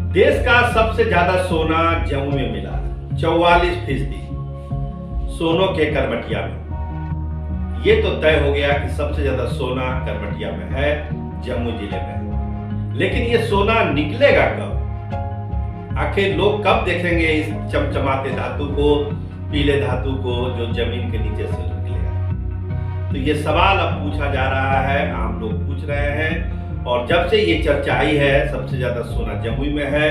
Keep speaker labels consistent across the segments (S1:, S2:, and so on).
S1: देश का सबसे ज्यादा सोना जम्मू में मिला, 44% सोनों के करमटिया में। ये तो तय हो गया कि सबसे ज्यादा सोना करमटिया में है, जम्मू जिले में। लेकिन ये सोना निकलेगा कब? आखिर लोग कब देखेंगे इस चमचमाते धातु को, पीले धातु को जो जमीन के नीचे से निकलेगा? तो ये सवाल अब पूछा जा रहा है, आम लोग पूछ रहे हैं। और जब से ये चर्चा आई है सबसे ज्यादा सोना जमुई में है,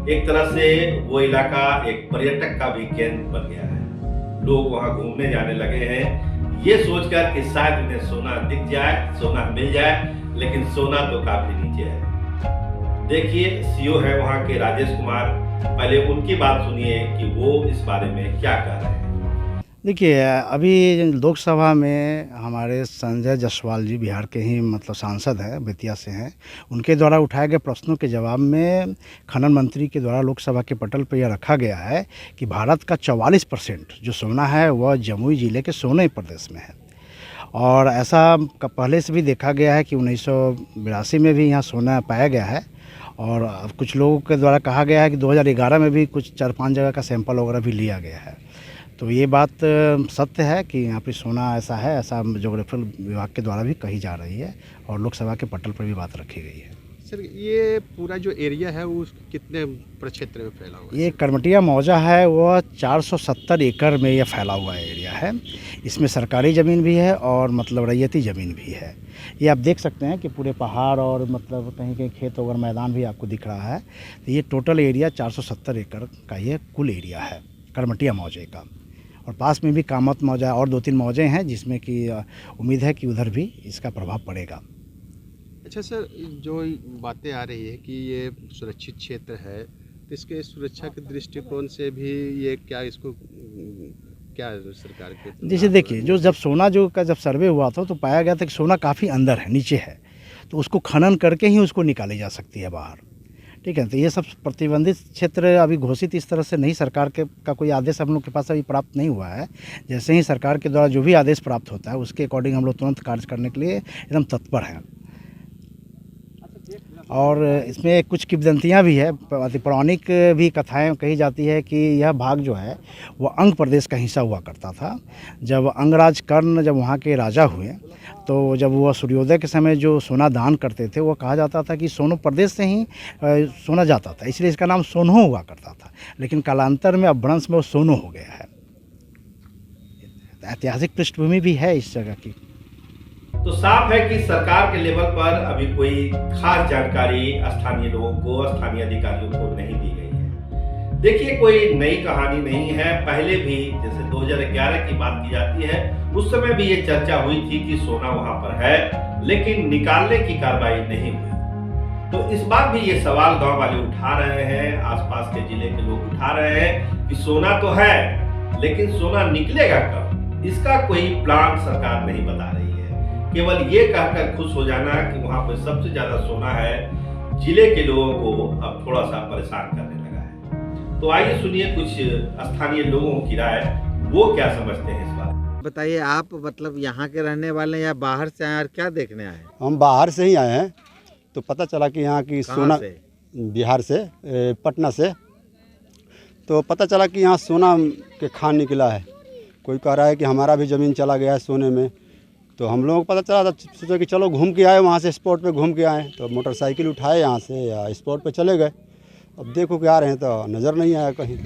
S1: एक तरह से वो इलाका एक पर्यटक का भी केंद्र बन गया है। लोग वहां घूमने जाने लगे हैं ये सोचकर कि शायद इन्हें सोना दिख जाए, सोना मिल जाए, लेकिन सोना तो काफी नीचे है। देखिए सीओ है वहां के राजेश कुमार, पहले उनकी बात सुनिए कि वो इस बारे में क्या कह रहे हैं।
S2: देखिए, अभी लोकसभा में हमारे संजय जायसवाल जी बिहार के ही सांसद हैं, बेतिया से हैं। उनके द्वारा उठाए गए प्रश्नों के जवाब में खनन मंत्री के द्वारा लोकसभा के पटल पर यह रखा गया है कि भारत का 44% जो सोना है वह जमुई ज़िले के सोने प्रदेश में है। और ऐसा पहले से भी देखा गया है कि 1982 में भी यहाँ सोना पाया गया है। और अब कुछ लोगों के द्वारा कहा गया है कि 2011 में भी कुछ 4-5 जगह का सैंपल वगैरह भी लिया गया है। तो ये बात सत्य है कि यहाँ पे सोना ऐसा है, ऐसा ज्योग्राफिकल विभाग के द्वारा भी कही जा रही है और लोकसभा के पटल पर भी बात रखी गई है।
S3: सर, ये पूरा जो एरिया है वो कितने प्रक्षेत्र में फैला हुआ है?
S2: ये करमटिया मौजा है वह 470 एकड़ में यह फैला हुआ एरिया है। इसमें सरकारी ज़मीन भी है और रैयती ज़मीन भी है। ये आप देख सकते हैं कि पूरे पहाड़ और कहीं कहीं खेत वगैरह मैदान भी आपको दिख रहा है। तो ये टोटल एरिया 470 एकड़ का ये कुल एरिया है करमटिया मौजे का। और पास में भी कामत मौजा और 2-3 मौजे हैं जिसमें कि उम्मीद है कि उधर भी इसका प्रभाव पड़ेगा।
S3: अच्छा सर, जो बातें आ रही है कि ये सुरक्षित क्षेत्र है, तो इसके सुरक्षा के दृष्टिकोण से भी ये क्या सरकार के
S2: जैसे देखिए, जब सोना जब सर्वे हुआ था तो पाया गया था कि सोना काफ़ी अंदर है, नीचे है। तो उसको खनन करके ही उसको निकाली जा सकती है बाहर। ठीक है, तो ये सब प्रतिबंधित क्षेत्र अभी घोषित इस तरह से नहीं, सरकार का कोई आदेश हम लोग के पास अभी प्राप्त नहीं हुआ है। जैसे ही सरकार के द्वारा जो भी आदेश प्राप्त होता है उसके अकॉर्डिंग हम लोग तुरंत कार्य करने के लिए एकदम तत्पर हैं। और इसमें कुछ किंवदंतियाँ भी है, पौराणिक भी कथाएं कही जाती है कि यह भाग जो है वह अंग प्रदेश का हिस्सा हुआ करता था। जब अंगराज कर्ण जब वहाँ के राजा हुए तो जब वह सूर्योदय के समय जो सोना दान करते थे वो कहा जाता था कि सोनो प्रदेश से ही सोना जाता था, इसलिए इसका नाम सोनो हुआ करता था। लेकिन कालांतर में अपभ्रंश में वो सोनो हो गया है। ऐतिहासिक पृष्ठभूमि भी है इस जगह की।
S1: तो साफ है कि सरकार के लेवल पर अभी कोई खास जानकारी स्थानीय लोगों को, स्थानीय अधिकारियों को नहीं दी गई है। देखिए, कोई नई कहानी नहीं है। पहले भी जैसे 2011 की बात की जाती है, उस समय भी ये चर्चा हुई थी कि सोना वहां पर है, लेकिन निकालने की कार्रवाई नहीं हुई। तो इस बार भी ये सवाल गांव वाले उठा रहे हैं, आसपास के जिले के लोग उठा रहे हैं कि सोना तो है, लेकिन सोना निकलेगा कब? इसका कोई प्लान सरकार नहीं बता रही है। केवल ये कहकर खुश हो जाना कि वहां पर सबसे ज्यादा सोना है, जिले के लोगों को अब थोड़ा सा परेशान करने लगा है। तो आइए सुनिए कुछ स्थानीय लोगों की राय, वो क्या समझते हैं इस बारे।
S4: बताइए, आप यहाँ के रहने वाले हैं या बाहर से आए और क्या देखने आए?
S5: हम बाहर से ही आए हैं। तो पता चला कि यहाँ की सोना
S4: से?
S5: बिहार से, पटना से। तो पता चला कि यहाँ सोना के खान निकला है। कोई कह रहा है कि हमारा भी ज़मीन चला गया है सोने में। तो हम लोगों को पता चला था, सोचा कि चलो घूम के आए, वहाँ से स्पॉट पे घूम के आए। तो मोटरसाइकिल उठाए यहाँ से या स्पॉट पे चले गए। अब देखो कि आ रहे हैं तो नज़र नहीं आया कहीं।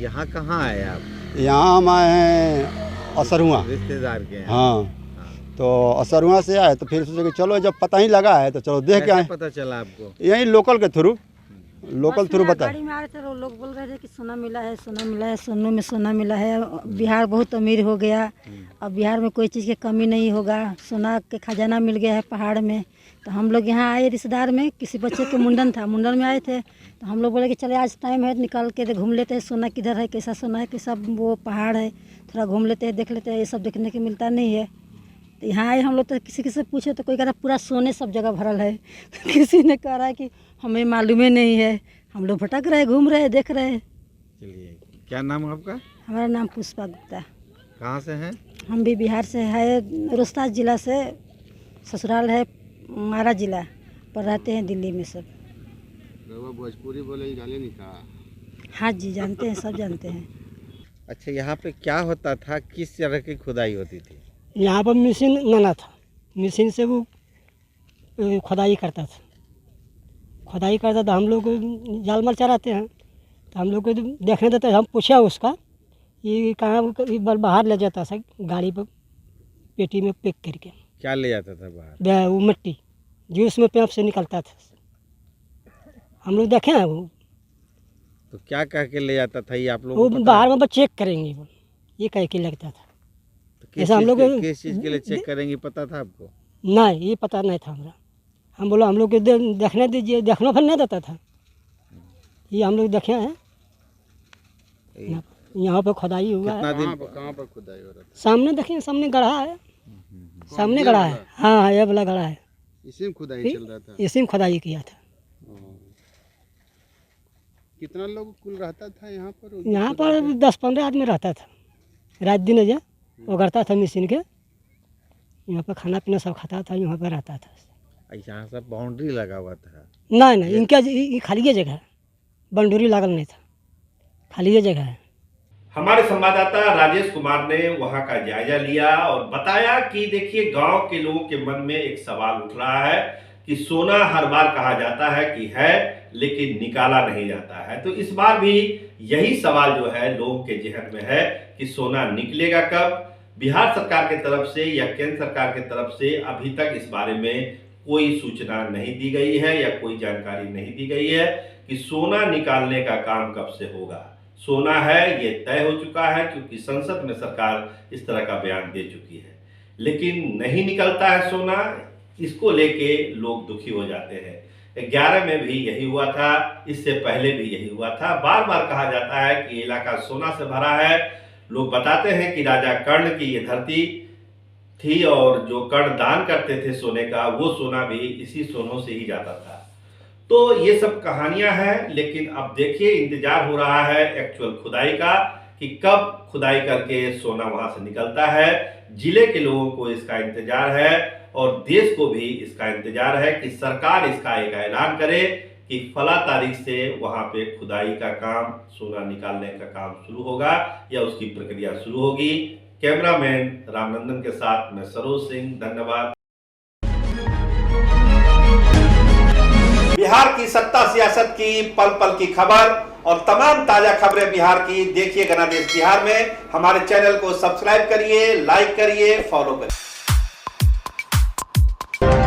S4: यहाँ कहाँ आए आप?
S5: यहाँ हम आए हैं असरुआ,
S4: रिश्तेदार के?
S5: हाँ। तो असरुआ से आए तो फिर सोचे कि चलो जब पता ही लगा है तो चलो देख के आए।
S4: पता चला आपको?
S5: यही लोकल के थ्रू बता।
S6: गाड़ी में आ रहे थे, लोग बोल रहे थे कि सोना मिला है, सोना मिला है, सोनों में सोना मिला है। बिहार बहुत अमीर हो गया, अब बिहार में कोई चीज़ की कमी नहीं होगा। सोना के खजाना मिल गया है पहाड़ में। तो हम लोग यहाँ आए रिश्तेदार में, किसी बच्चे के मुंडन था, मुंडन में आए थे। तो हम लोग बोले कि चले आज टाइम है, निकाल के घूम लेते हैं, सोना किधर है, कैसा सोना है, कैसा वो पहाड़ है, थोड़ा घूम लेते हैं, देख लेते हैं। ये सब देखने को मिलता नहीं है। तो यहाँ आए हम लोग, तो किसी से पूछे तो कोई कह रहा पूरा सोने सब जगह भरल है। किसी ने कह रहा है कि हमें मालूम ही नहीं है। हम लोग भटक रहे, घूम रहे, देख रहे।
S4: चलिए, क्या नाम है आपका?
S6: हमारा नाम पुष्पा गुप्ता।
S4: कहाँ से हैं?
S6: हम भी बिहार से है, रोहतास जिला से, ससुराल है मारा जिला, पर रहते हैं दिल्ली में सब।
S3: रवा भोजपुरी बोले जाने नहीं था।
S6: हाँ जी जानते हैं, सब जानते हैं।
S4: अच्छा, यहाँ पे क्या होता था, किस तरह की खुदाई होती थी?
S7: यहाँ पर मशीन लाना था, मशीन से वो खुदाई करता था। खुदाई करता था, हम लोग जाल माल चराते हैं तो हम लोग को देखने देते, हम पूछा उसका ये कहाँ बाहर ले जाता था गाड़ी पर पेटी में पैक करके।
S4: क्या ले जाता था बाहर?
S7: वो मिट्टी जो उसमें पैप से निकलता था, हम लोग देखे हैं। वो
S4: तो क्या कह के ले जाता था ये आप लोग
S7: वो
S4: को पता
S7: बाहर
S4: है?
S7: में चेक करेंगे, वो ये कह के लगता था।
S4: तो किस
S7: ऐसा हम
S4: चीज़
S7: लोग
S4: किस चीज़ के लिए चेक करेंगे पता था आपको?
S7: नहीं, ये पता नहीं था हमरा। हम बोला हम लोग को देखने दीजिए, देखना फिर नहीं देता था। ये हम लोग देखे हैं, यहाँ पे खुदाई हुआ है।
S4: कितना दिन?
S3: कहाँ पर खुदाई हो रहा था?
S7: सामने देखें, सामने गढ़ा है, सामने गढ़ा है। हाँ, ये वाला गढ़ा है,
S3: इसी में खुदाई चल रहा था।
S7: इसी में खुदाई किया था।
S3: कितना लोग कुल रहता था यहाँ पर?
S7: यहाँ पर 10-15 आदमी रहता था, रात दिन जो वो करता था मशीन के। यहाँ पर खाना पीना सब खाता था, यहाँ पर रहता था।
S4: यहाँ सब बाउंड्री लगा हुआ था?
S7: नहीं, इनका ये खाली ये जगह है, बंडूरी लागल नहीं था, खाली ये जगह है।
S1: हमारे संवाददाता राजेश कुमार ने वहां का जायजा लिया और बताया कि देखिए, गांव के लोगों के मन में एक सवाल उठ रहा है कि सोना हर बार कहा जाता है कि है, लेकिन निकाला नहीं जाता है। तो इस बार भी यही सवाल जो है लोगों के जहन में है कि सोना निकलेगा कब। बिहार सरकार की तरफ से या केंद्र सरकार की तरफ से अभी तक इस बारे में कोई सूचना नहीं दी गई है या कोई जानकारी नहीं दी गई है कि सोना निकालने का काम कब से होगा। सोना है ये तय हो चुका है, क्योंकि संसद में सरकार इस तरह का बयान दे चुकी है, लेकिन नहीं निकलता है सोना। इसको लेके लोग दुखी हो जाते हैं। 11 में भी यही हुआ था, इससे पहले भी यही हुआ था। बार बार कहा जाता है कि इलाका सोना से भरा है। लोग बताते हैं कि राजा कर्ण की ये धरती थी और जो कर्ण दान करते थे सोने का, वो सोना भी इसी सोनों से ही जाता था। तो ये सब कहानियां हैं, लेकिन अब देखिए, इंतजार हो रहा है एक्चुअल खुदाई का कि कब खुदाई करके सोना वहां से निकलता है। जिले के लोगों को इसका इंतजार है और देश को भी इसका इंतजार है कि सरकार इसका एक ऐलान करे कि फला तारीख से वहां पे खुदाई का काम, सोना निकालने का काम शुरू होगा या उसकी प्रक्रिया शुरू होगी। कैमरामैन रामनंदन के साथ मैं सरोज सिंह, धन्यवाद। बिहार की सत्ता सियासत की पल पल की खबर और तमाम ताजा खबरें बिहार की देखिए गणदेश बिहार में। हमारे चैनल को सब्सक्राइब करिए, लाइक करिए, फॉलो करिए।